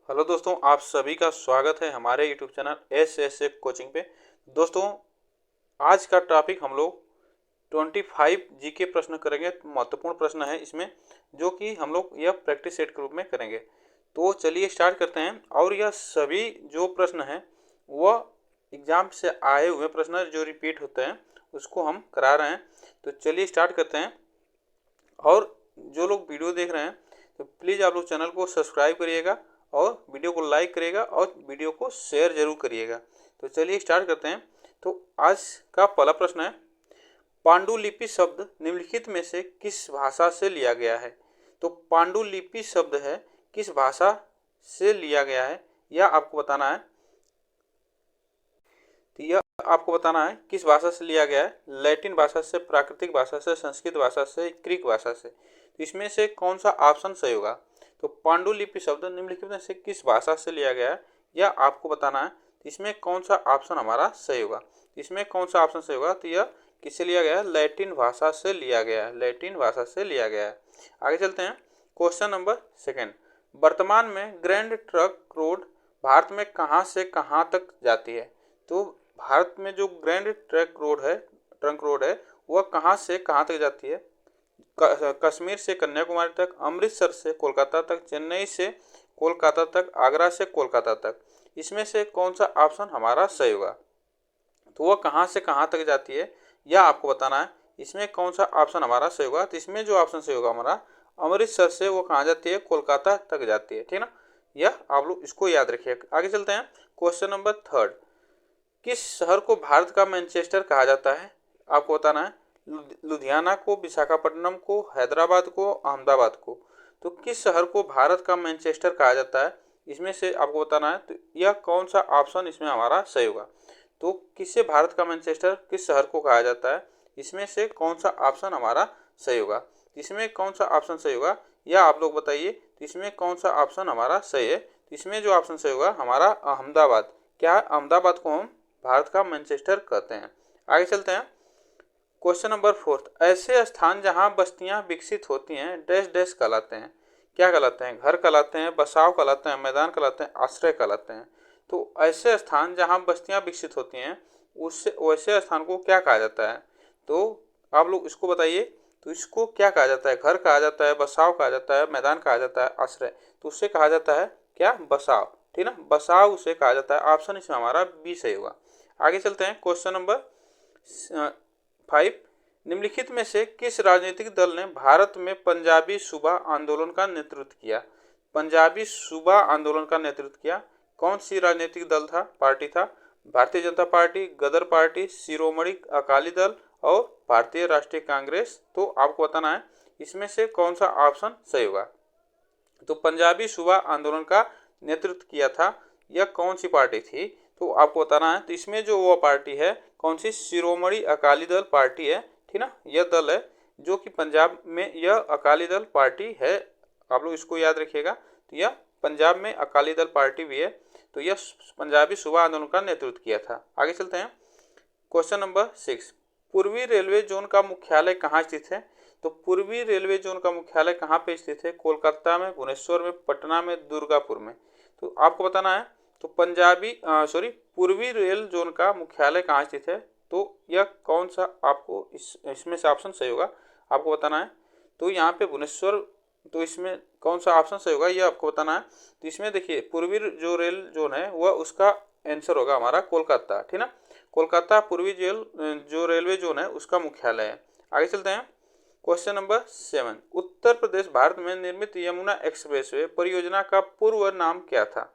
Hello दोस्तों, आप सभी का स्वागत है हमारे यूट्यूब चैनल एस कोचिंग पे। दोस्तों, आज का टॉपिक हम लोग 25 जीके प्रश्न करेंगे। महत्वपूर्ण प्रश्न है इसमें, जो कि हम लोग यह प्रैक्टिस सेट के रूप में करेंगे। तो चलिए स्टार्ट करते हैं। और यह सभी जो प्रश्न हैं वह एग्जाम से आए हुए प्रश्न जो रिपीट होते हैं उसको हम करा रहे हैं। तो चलिए स्टार्ट करते हैं। और जो लोग वीडियो देख रहे हैं तो प्लीज़ आप लोग चैनल को सब्सक्राइब करिएगा और वीडियो को लाइक करिएगा और वीडियो को शेयर जरूर करिएगा। तो चलिए स्टार्ट करते हैं। तो आज का पहला प्रश्न है, पांडुलिपि शब्द निम्नलिखित में से किस भाषा से लिया गया है? तो पांडुलिपि शब्द है किस भाषा से लिया गया है, यह आपको बताना है। तो यह आपको बताना है किस भाषा से लिया गया है। लैटिन भाषा से, प्राकृतिक भाषा से, संस्कृत भाषा से, ग्रीक भाषा से। तो इसमें से कौन सा ऑप्शन सही होगा? तो पांडुलिपि शब्द निम्नलिखित में से किस भाषा से लिया गया है, यह आपको बताना है। इसमें कौन सा ऑप्शन हमारा सही होगा? इसमें कौन सा ऑप्शन सही होगा? तो यह किससे लिया गया है? लैटिन भाषा से लिया गया है। लैटिन भाषा से लिया गया है। आगे चलते हैं। क्वेश्चन नंबर सेकेंड, वर्तमान में ग्रैंड ट्रंक रोड भारत में कहाँ से कहाँ तक जाती है? तो भारत में जो ग्रैंड ट्रंक रोड है वह कहाँ से कहाँ तक जाती है? कश्मीर से कन्याकुमारी तक, अमृतसर से कोलकाता तक, चेन्नई से कोलकाता तक, आगरा से कोलकाता तक। इसमें से कौन सा ऑप्शन हमारा सही होगा? तो वह कहाँ से कहाँ तक जाती है यह आपको बताना है। इसमें कौन सा ऑप्शन हमारा सही होगा? तो इसमें जो ऑप्शन सही होगा हमारा, अमृतसर से वो कहाँ जाती है? कोलकाता तक जाती है। ठीक ना, यह आप लोग इसको याद रखिए। आगे चलते हैं। क्वेश्चन नंबर थर्ड, किस शहर को भारत का मैनचेस्टर कहा जाता है? आपको बताना है। लुधियाना को, विशाखापट्टनम को, हैदराबाद को, अहमदाबाद को। तो किस शहर को भारत का मैनचेस्टर कहा जाता है, इसमें से आपको बताना है। तो यह कौन सा ऑप्शन इसमें हमारा सही होगा? तो किससे भारत का मैनचेस्टर किस शहर को कहा जाता है, इसमें से कौन सा ऑप्शन हमारा सही होगा? इसमें कौन सा ऑप्शन सही होगा यह आप लोग बताइए। तो इसमें कौन सा ऑप्शन हमारा सही है? इसमें जो ऑप्शन सही होगा हमारा अहमदाबाद। क्या अहमदाबाद को हम भारत का मैनचेस्टर कहते हैं। आगे चलते हैं। क्वेश्चन नंबर फोर्थ, ऐसे स्थान जहां बस्तियां विकसित होती हैं डैश डैश कहलाते हैं। क्या कहलाते हैं? घर कहलाते हैं, बसाव कहलाते हैं, मैदान कहलाते हैं, आश्रय कहलाते हैं। तो ऐसे स्थान जहां बस्तियां विकसित होती हैं उससे वैसे स्थान को क्या कहा जाता है? तो आप लोग इसको बताइए। तो इसको क्या कहा जाता है? घर कहा जाता है, बसाव कहा जाता है, मैदान कहा जाता है, आश्रय। तो उससे कहा जाता है क्या? बसाव। ठीक ना, बसाव उसे कहा जाता है। ऑप्शन इसमें हमारा बी सही होगा। आगे चलते हैं। क्वेश्चन नंबर 5, निम्नलिखित में से किस राजनीतिक दल ने भारत में पंजाबी सूबा आंदोलन का नेतृत्व किया? पंजाबी सूबा आंदोलन का नेतृत्व किया कौन सी राजनीतिक दल था, पार्टी था? भारतीय जनता पार्टी, गदर पार्टी, शिरोमणि अकाली दल और भारतीय राष्ट्रीय कांग्रेस। तो आपको बताना है इसमें से कौन सा ऑप्शन सही होगा। तो पंजाबी सूबा आंदोलन का नेतृत्व किया था यह कौन सी पार्टी थी? तो आपको बताना है। तो इसमें जो वो पार्टी है कौन सी? शिरोमणि अकाली दल पार्टी है। ठीक ना, यह दल है जो कि पंजाब में यह अकाली दल पार्टी है। आप लोग इसको याद रखिएगा। तो यह पंजाब में अकाली दल पार्टी भी है। तो यह पंजाबी सूबा आंदोलन का नेतृत्व किया था। आगे चलते हैं। क्वेश्चन नंबर 6, पूर्वी रेलवे जोन का मुख्यालय कहाँ स्थित है? तो पूर्वी रेलवे जोन का मुख्यालय कहाँ पे स्थित है? कोलकाता में, भुवनेश्वर में, पटना में, दुर्गापुर में। तो आपको बताना है। तो पूर्वी रेल जोन का मुख्यालय कहाँ स्थित है? तो यह कौन सा आपको इसमें से ऑप्शन सही होगा आपको बताना है। तो यहाँ पे भुवनेश्वर। तो इसमें कौन सा ऑप्शन सही होगा यह आपको बताना है। तो इसमें देखिए पूर्वी जो रेल जोन है वह उसका आंसर होगा हमारा कोलकाता। ठीक ना, कोलकाता पूर्वी जो रेलवे जोन है उसका मुख्यालय है। आगे चलते हैं। क्वेश्चन नंबर 7, उत्तर प्रदेश भारत में निर्मित यमुना एक्सप्रेसवे परियोजना का पूर्व नाम क्या था?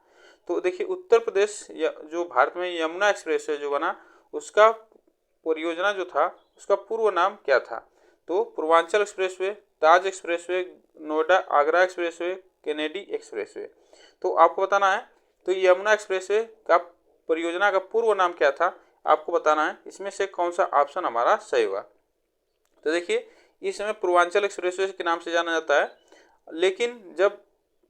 तो देखिए उत्तर प्रदेश जो भारत में यमुना एक्सप्रेसवे जो बना उसका परियोजना जो था उसका पूर्व नाम क्या था? तो Purvanchal expressway, Taj expressway, Noida Agra expressway, Kennedy expressway. तो आपको बताना है। तो यमुना एक्सप्रेसवे का परियोजना का पूर्व नाम क्या था आपको बताना है। इसमें से कौन सा ऑप्शन हमारा सही होगा? तो देखिए इस समय पूर्वांचल एक्सप्रेसवे के नाम से जाना जाता है, लेकिन जब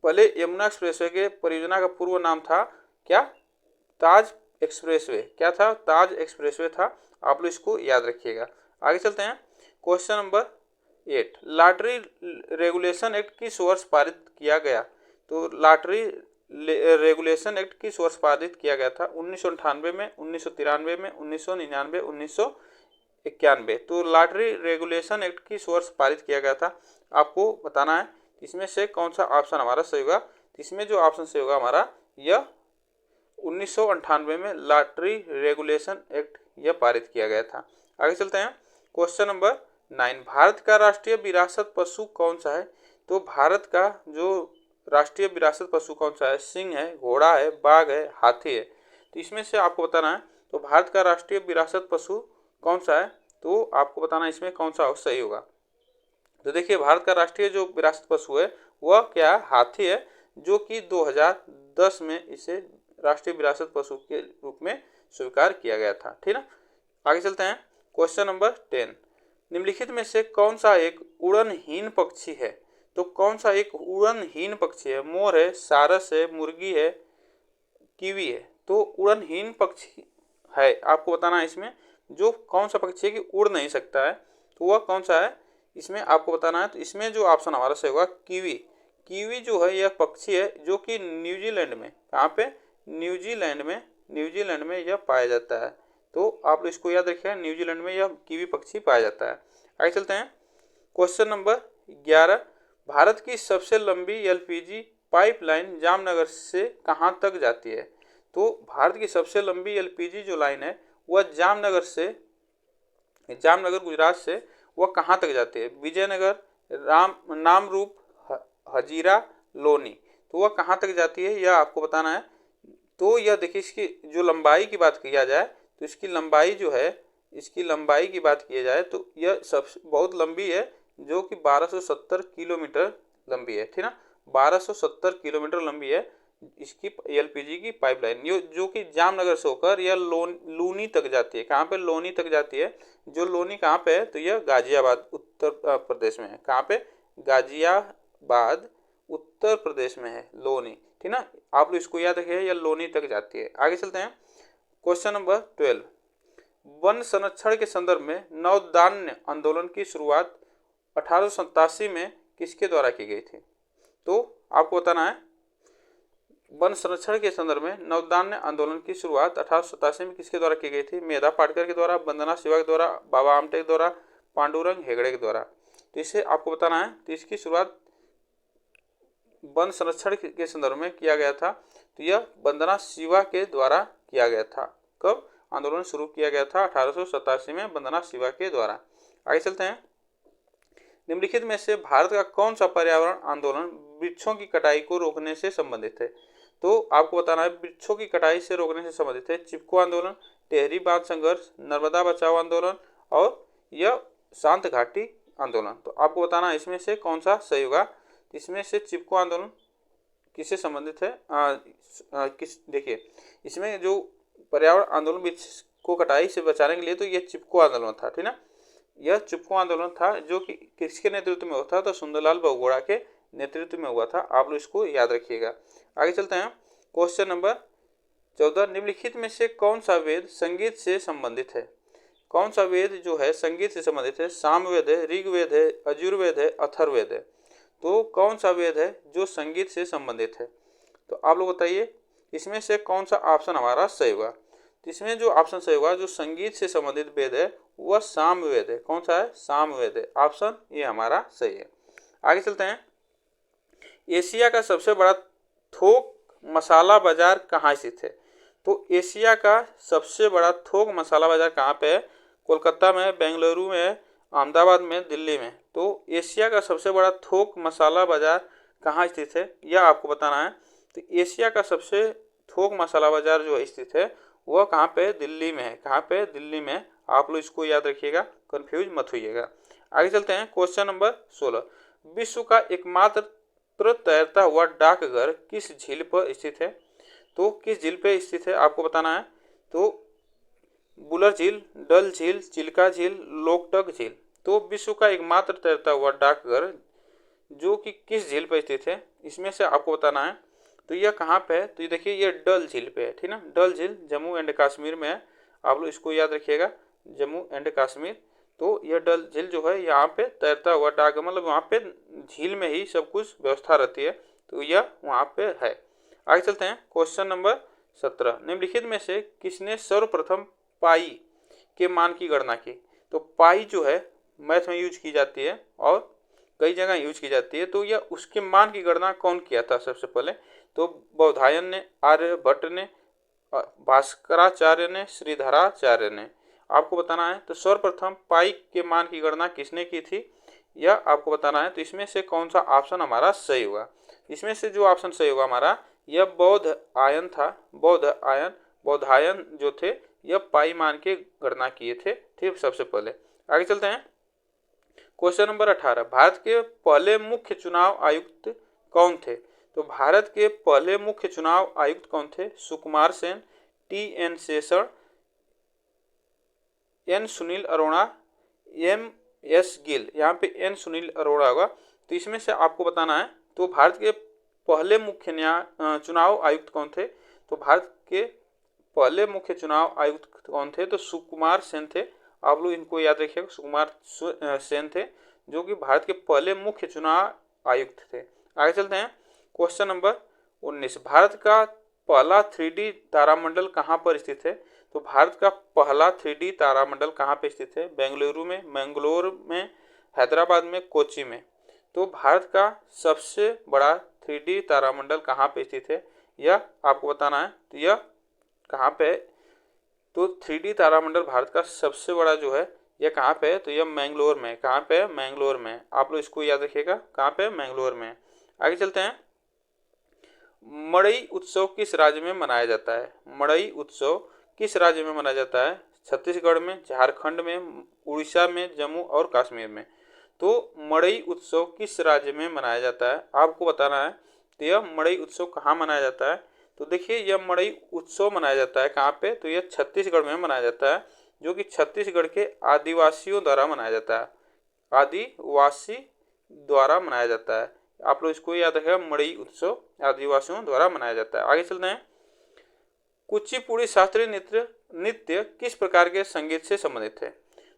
पहले यमुना एक्सप्रेसवे के परियोजना का पूर्व नाम था क्या? ताज एक्सप्रेसवे। क्या था? ताज एक्सप्रेसवे था। आप लोग इसको याद रखिएगा। आगे चलते हैं। Question number 8, lottery regulation act किस वर्ष पारित किया गया? तो लॉटरी रेगुलेशन एक्ट किस वर्ष पारित किया गया था? 1998 में, 1993 में, 1999, 1991। तो लॉटरी रेगुलेशन एक्ट किस वर्ष पारित किया गया था आपको बताना है। इसमें से कौन सा ऑप्शन हमारा सही होगा? इसमें जो ऑप्शन सही होगा हमारा यह 1998 में लॉटरी रेगुलेशन एक्ट यह पारित किया गया था। आगे चलते हैं। क्वेश्चन नंबर 9, भारत का राष्ट्रीय विरासत पशु कौन सा है? तो भारत का जो राष्ट्रीय विरासत पशु कौन सा है? सिंह है, घोड़ा है, बाघ है, हाथी है। तो इसमें से आपको बताना है तो भारत का राष्ट्रीय विरासत पशु कौन सा है? तो आपको बताना है इसमें कौन सा सही होगा। तो देखिए भारत का राष्ट्रीय जो विरासत पशु है वह क्या है? हाथी है, जो कि 2010 में इसे राष्ट्रीय विरासत पशु के रूप में स्वीकार किया गया था। ठीक ना। आगे चलते हैं। क्वेश्चन नंबर 10, निम्नलिखित में से कौन सा एक उड़नहीन पक्षी है? तो कौन सा एक उड़नहीन पक्षी है? मोर है, सारस है, मुर्गी है, कीवी है। तो उड़नहीन पक्षी है, आपको बताना है इसमें जो कौन सा पक्षी है कि उड़ नहीं सकता है, तो वह कौन सा है इसमें आपको बताना है। तो इसमें जो ऑप्शन हमारा सही होगा कीवी। कीवी जो है यह पक्षी है जो कि न्यूजीलैंड में, कहाँ पे? न्यूजीलैंड में यह पाया जाता है। तो आप इसको याद रखिए, न्यूजीलैंड में यह कीवी पक्षी पाया जाता है। आगे चलते हैं। क्वेश्चन नंबर 11, भारत की सबसे लंबी एलपीजी पाइपलाइन जामनगर से कहां तक जाती है? तो भारत की सबसे लंबी एलपीजी जो लाइन है वह जामनगर गुजरात से वह कहां तक जाती है? विजयनगर, नामरूप, हजीरा, लोनी। तो वह कहां तक जाती है यह आपको बताना है। तो यह देखिए इसकी जो लंबाई की बात किया जाए तो इसकी लंबाई जो है, इसकी लंबाई की बात की जाए तो यह सबसे बहुत लंबी है, जो कि 1270 किलोमीटर लंबी है। ठीक ना, 1270 किलोमीटर लंबी है इसकी एलपीजी की पाइपलाइन, जो कि जामनगर से होकर यह लूनी तक जाती है। कहाँ पे? लोनी तक जाती है। जो लोनी कहाँ पे है? तो यह गाजियाबाद उत्तर प्रदेश में है। कहाँ पे? गाजियाबाद उत्तर प्रदेश में है लोनी। ठीक ना, आप लोग इसको याद रखिए, यह लोनी तक जाती है। आगे चलते हैं। क्वेश्चन नंबर 12, वन संरक्षण के संदर्भ में नवोत्थान आंदोलन की शुरुआत 1887 में किसके द्वारा की गई थी? तो आपको बताना है वन संरक्षण के संदर्भ में नवोत्थान आंदोलन की शुरुआत 1887 में किसके द्वारा की गई थी? मेधा पाटकर के द्वारा, वंदना शिवा के द्वारा, बाबा आमटे के द्वारा, पांडुरंग हेगड़े के द्वारा। तो इसे आपको बताना है। तो इसकी शुरुआत वन संरक्षण के संदर्भ में किया गया था, तो यह वंदना शिवा के द्वारा किया गया था। कब आंदोलन शुरू किया गया था? 1887 में वंदना शिवा के द्वारा। आगे चलते हैं। निम्नलिखित में से भारत का कौन सा पर्यावरण आंदोलन वृक्षों की कटाई को रोकने से संबंधित है? तो आपको बताना है वृक्षों की कटाई से रोकने से संबंधित है चिपको आंदोलन, टेहरी बांध संघर्ष, नर्मदा बचाओ आंदोलन और यह शांत घाटी आंदोलन। तो आपको बताना है इसमें से कौन सा सही होगा। इसमें से चिपको आंदोलन किससे संबंधित है? देखिए इसमें जो पर्यावरण आंदोलन वृक्ष को कटाई से बचाने के लिए, तो यह चिपको आंदोलन था। ठीक ना, यह चिपको आंदोलन था जो कि किसके नेतृत्व में हुआ था? तो सुंदरलाल बहुगुणा के नेतृत्व में हुआ था। आप लोग इसको याद रखिएगा। आगे चलते हैं। क्वेश्चन नंबर 14, निम्नलिखित में से कौन सा वेद संगीत से संबंधित है? कौन सा वेद जो है संगीत से संबंधित है? सामवेद है, ऋग्वेद है, यजुर्वेद है, अथर्ववेद है। तो कौन सा वेद है जो संगीत से संबंधित है? तो आप लोग बताइए इसमें से कौन सा ऑप्शन हमारा सही होगा। इसमें जो ऑप्शन सही होगा जो संगीत से संबंधित वेद है वह सामवेद है। कौन सा है? सामवेद है। ऑप्शन ये हमारा सही है। आगे चलते हैं। एशिया का सबसे बड़ा थोक मसाला बाजार कहाँ स्थित है? तो एशिया का सबसे बड़ा थोक मसाला बाजार कहाँ पे है? कोलकाता में, बेंगलुरु में, अहमदाबाद में, दिल्ली में। तो एशिया का सबसे बड़ा थोक मसाला बाजार कहाँ स्थित है यह आपको बताना है। तो एशिया का सबसे थोक मसाला बाजार जो स्थित है वह कहाँ पे? दिल्ली में है। कहाँ पे? दिल्ली में। आप लोग इसको याद रखिएगा, कंफ्यूज मत होइएगा। आगे चलते हैं। क्वेश्चन नंबर 16, विश्व का एकमात्र तैरता हुआ डाकघर किस झील पर स्थित है? तो किस झील पे स्थित है आपको बताना है। तो बुलर झील, डल झील, चिल्का झील, लोकटक झील। तो विश्व का एकमात्र तैरता हुआ डाकघर जो कि किस झील पर स्थित है इसमें से आपको बताना है। तो यह कहाँ पे है? तो ये देखिए ये डल झील पे है। ठीक ना, डल झील जम्मू एंड कश्मीर में है। आप लोग इसको याद रखिएगा, जम्मू एंड कश्मीर। तो यह डल झील जो है यहाँ पे तैरता हुआ डाक, मतलब वहाँ पे झील में ही सब कुछ व्यवस्था रहती है, तो यह वहाँ पे है। आगे चलते हैं क्वेश्चन नंबर 17। निम्नलिखित में से किसने सर्वप्रथम पाई के मान की गणना की? तो पाई जो है मैथ में यूज की जाती है और कई जगह यूज की जाती है। तो यह उसके मान की गणना कौन किया था सबसे पहले? तो बौधायन ने, आर्यभट्ट ने, भास्कराचार्य ने, श्रीधराचार्य ने। आपको बताना है तो सर्वप्रथम पाई के मान की गणना किसने की थी, यह आपको बताना है। तो इसमें से कौन सा ऑप्शन हमारा सही होगा? इसमें से जो ऑप्शन सही होगा हमारा, यह बौद्ध आयन था। बौधायन जो थे यह पाई मान की गणना किए थे, ठीक। सबसे पहले आगे चलते हैं क्वेश्चन नंबर 18। भारत के पहले मुख्य चुनाव आयुक्त कौन थे? तो भारत के पहले मुख्य चुनाव आयुक्त कौन थे? Sukumar Sen, T N. Seshan, N. Sunil Arora, M S. Gill. यहाँ पे एन. सुनील अरोड़ा होगा। तो इसमें से आपको बताना है तो भारत के पहले मुख्य चुनाव आयुक्त कौन थे? तो भारत के पहले मुख्य चुनाव आयुक्त कौन थे? तो सुकुमार सेन थे। आप लोग इनको याद रखिएगा, सुकुमार सेन थे जो कि भारत के पहले मुख्य चुनाव आयुक्त थे। आगे चलते हैं क्वेश्चन नंबर 19। भारत का पहला 3D तारामंडल कहाँ पर स्थित है? तो भारत का पहला 3D तारामंडल कहाँ पर स्थित है? बेंगलुरु में, मैंगलोर में, हैदराबाद में, कोच्चि में। तो भारत का सबसे बड़ा 3D तारामंडल कहाँ पे स्थित है, यह आपको बताना है। तो यह कहाँ पे है? तो 3D तारामंडल भारत का सबसे बड़ा जो है यह कहाँ पे है? तो यह मैंगलोर में। कहाँ पे है? मैंगलोर में। आप लोग इसको याद रखिएगा, कहाँ पे? मैंगलोर में। आगे चलते हैं। मड़ई उत्सव किस राज्य में मनाया जाता है? मड़ई उत्सव किस राज्य में मनाया जाता है? छत्तीसगढ़ में, झारखंड में, उड़ीसा में, जम्मू और कश्मीर में। तो मड़ई उत्सव किस राज्य में मनाया जाता है आपको बताना है। तो यह मड़ई उत्सव कहाँ मनाया जाता है? तो देखिए यह मड़ई उत्सव मनाया जाता है कहाँ पे? तो यह छत्तीसगढ़ में मनाया जाता है, जो कि छत्तीसगढ़ के आदिवासियों द्वारा मनाया जाता है। आदिवासी द्वारा मनाया जाता है। आप लोग इसको याद रखेगा, मड़ई उत्सव आदिवासियों द्वारा मनाया जाता है। आगे चलते हैं। कुचिपुड़ी शास्त्रीय नृत्य किस प्रकार के संगीत से संबंधित है?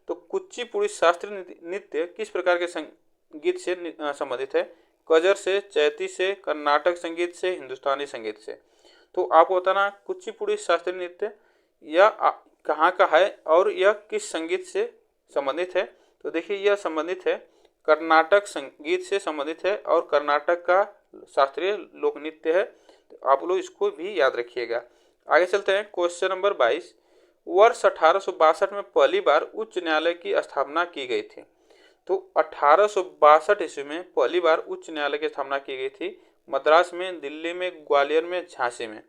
तो कुचिपुड़ी शास्त्रीय नृत्य किस प्रकार के संगीत से संबंधित है? कजर से, चैती से, कर्नाटक संगीत से, हिंदुस्तानी संगीत से। तो आपको बताना कुचिपुड़ी शास्त्रीय नृत्य यह कहाँ का है और यह किस संगीत से संबंधित है? तो देखिए यह संबंधित है कर्नाटक संगीत से संबंधित है और कर्नाटक का शास्त्रीय लोक नृत्य है। तो आप लोग इसको भी याद रखिएगा। आगे चलते हैं क्वेश्चन नंबर 22। वर्ष 1862 में पहली बार उच्च न्यायालय की स्थापना की गई थी। तो 1862 ईस्वी में पहली बार उच्च न्यायालय की स्थापना की गई थी। मद्रास में, दिल्ली में, ग्वालियर में, झांसी में।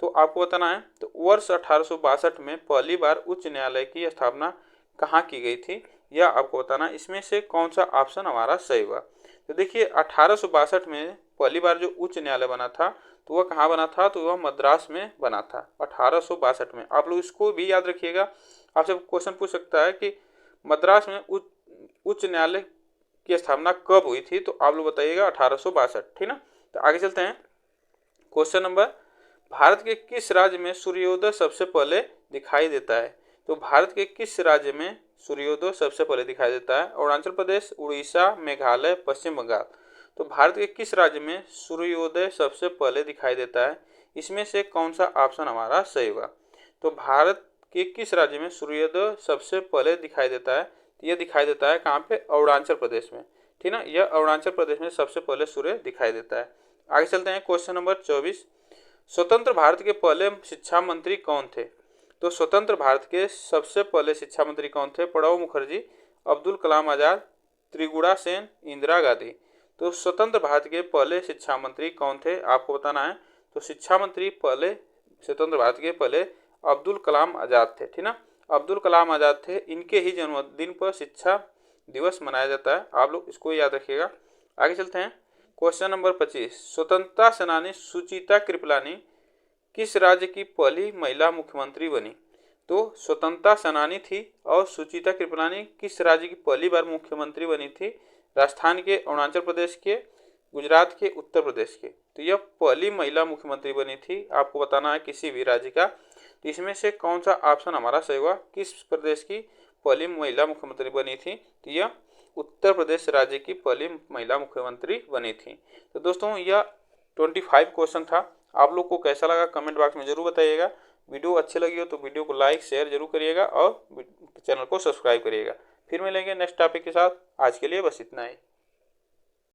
तो आपको बताना है तो वर्ष 1862 में पहली बार उच्च न्यायालय की स्थापना कहाँ की गई थी, यह आपको बताना। इसमें से कौन सा ऑप्शन हमारा सही हुआ? तो देखिए 1862 में पहली बार जो उच्च न्यायालय बना था तो वह कहाँ बना था? तो वह मद्रास में बना था 1862 में। आप लोग इसको भी याद रखिएगा। आपसे क्वेश्चन पूछ सकता है कि मद्रास में उच्च न्यायालय की स्थापना कब हुई थी? तो आप लोग बताइएगा 1862, ठीक ना। तो आगे चलते हैं क्वेश्चन नंबर। भारत के किस राज्य में सूर्योदय सबसे पहले दिखाई देता है? तो भारत के किस राज्य में सूर्योदय सबसे पहले दिखाई देता है? अरुणाचल प्रदेश, उड़ीसा, मेघालय, पश्चिम बंगाल। तो भारत के किस राज्य में सूर्योदय सबसे पहले दिखाई देता है? इसमें से कौन सा ऑप्शन हमारा सही होगा? तो भारत के किस राज्य में सूर्योदय सबसे पहले दिखाई देता है? तो यह दिखाई देता है कहाँ पे? अरुणाचल प्रदेश में, ठीक ना। यह अरुणाचल प्रदेश में सबसे पहले सूर्य दिखाई देता है। आगे चलते हैं क्वेश्चन नंबर 24। स्वतंत्र भारत के पहले शिक्षा मंत्री कौन थे? तो स्वतंत्र भारत के सबसे पहले शिक्षा मंत्री कौन थे? प्रणब मुखर्जी, अब्दुल कलाम आजाद, त्रिगुड़ा सेन, इंदिरा गांधी। तो स्वतंत्र भारत के पहले शिक्षा मंत्री कौन थे आपको बताना है। तो शिक्षा मंत्री पहले स्वतंत्र भारत के पहले अब्दुल कलाम आजाद थे, ठीक ना। अब्दुल कलाम आजाद थे। इनके ही जन्मदिन पर शिक्षा दिवस मनाया जाता है। आप लोग इसको याद रखिएगा। आगे चलते हैं क्वेश्चन नंबर 25। स्वतंत्रता सेनानी सुचिता कृपलानी किस राज्य की पहली महिला मुख्यमंत्री बनी? तो स्वतंत्रता सेनानी थी और सुचिता कृपलानी किस राज्य की पहली बार मुख्यमंत्री बनी थी? राजस्थान के, अरुणाचल प्रदेश के, गुजरात के, उत्तर प्रदेश के। तो यह पहली महिला मुख्यमंत्री बनी थी। आपको बताना है किसी भी राज्य का। तो इसमें से कौन सा ऑप्शन हमारा सही हुआ? किस प्रदेश की पहली महिला मुख्यमंत्री बनी थी? तो यह उत्तर प्रदेश राज्य की पहली महिला मुख्यमंत्री बनी थी। तो दोस्तों यह 25 क्वेश्चन था। आप लोग को कैसा लगा कमेंट बॉक्स में ज़रूर बताइएगा। वीडियो अच्छी लगी हो तो वीडियो को लाइक शेयर जरूर करिएगा और चैनल को सब्सक्राइब करिएगा। फिर मिलेंगे नेक्स्ट टॉपिक के साथ। आज के लिए बस इतना ही।